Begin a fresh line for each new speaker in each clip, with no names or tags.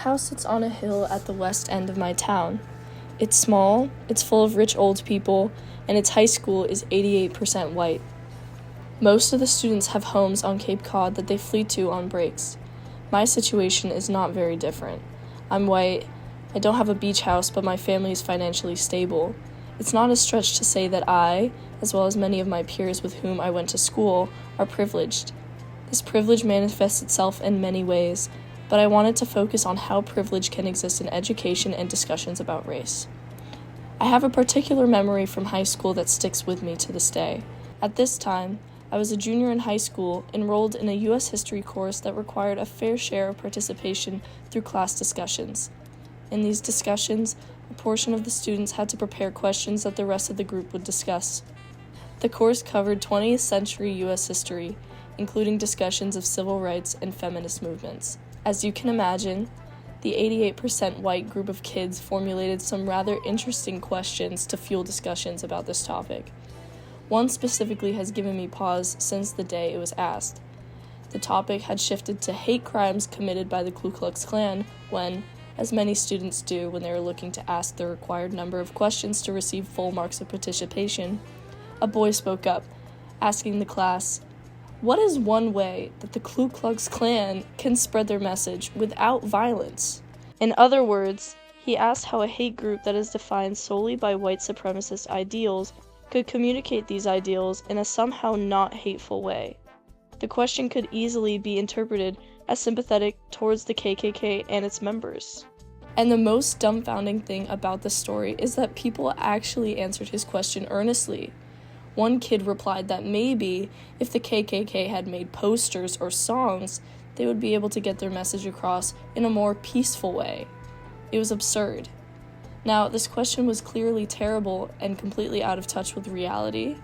house sits on a hill at the west end of my town. It's small, it's full of rich old people, and its high school is 88% white. Most of the students have homes on Cape Cod that they flee to on breaks. My situation is not very different. I'm white, I don't have a beach house, but my family is financially stable. It's not a stretch to say that I, as well as many of my peers with whom I went to school, are privileged. This privilege manifests itself in many ways, but I wanted to focus on how privilege can exist in education and discussions about race. I have a particular memory from high school that sticks with me to this day. At this time, I was a junior in high school, enrolled in a U.S. history course that required a fair share of participation through class discussions. In these discussions, a portion of the students had to prepare questions that the rest of the group would discuss. The course covered 20th century U.S. history, including discussions of civil rights and feminist movements. As you can imagine, the 88% white group of kids formulated some rather interesting questions to fuel discussions about this topic. One specifically has given me pause since the day it was asked. The topic had shifted to hate crimes committed by the Ku Klux Klan when, as many students do when they are looking to ask the required number of questions to receive full marks of participation, a boy spoke up, asking the class, "What is one way that the Ku Klux Klan can spread their message without violence?" In other words, he asked how a hate group that is defined solely by white supremacist ideals could communicate these ideals in a somehow not hateful way. The question could easily be interpreted as sympathetic towards the KKK and its members. And the most dumbfounding thing about the story is that people actually answered his question earnestly. One kid replied that maybe, if the KKK had made posters or songs, they would be able to get their message across in a more peaceful way. It was absurd. Now, this question was clearly terrible and completely out of touch with reality,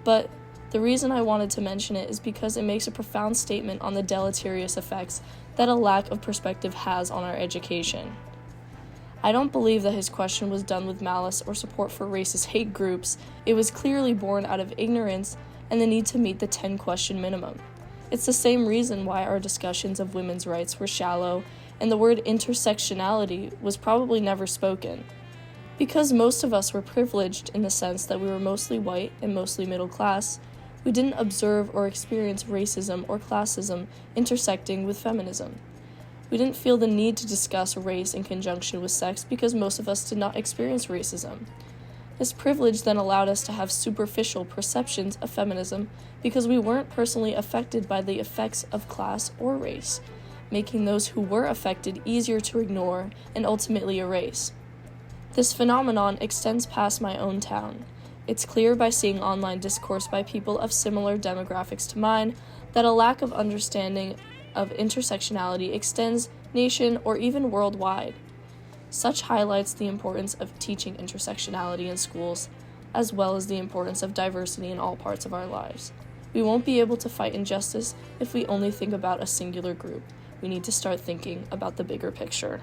but the reason I wanted to mention it is because it makes a profound statement on the deleterious effects that a lack of perspective has on our education. I don't believe that his question was done with malice or support for racist hate groups. It was clearly born out of ignorance and the need to meet the 10-question minimum. It's the same reason why our discussions of women's rights were shallow and the word intersectionality was probably never spoken. Because most of us were privileged in the sense that we were mostly white and mostly middle class, we didn't observe or experience racism or classism intersecting with feminism. We didn't feel the need to discuss race in conjunction with sex because most of us did not experience racism. This privilege then allowed us to have superficial perceptions of feminism because we weren't personally affected by the effects of class or race, making those who were affected easier to ignore and ultimately erase. This phenomenon extends past my own town. It's clear by seeing online discourse by people of similar demographics to mine that a lack of understanding of intersectionality extends nation or even worldwide. Such highlights the importance of teaching intersectionality in schools, as well as the importance of diversity in all parts of our lives. We won't be able to fight injustice if we only think about a singular group. We need to start thinking about the bigger picture.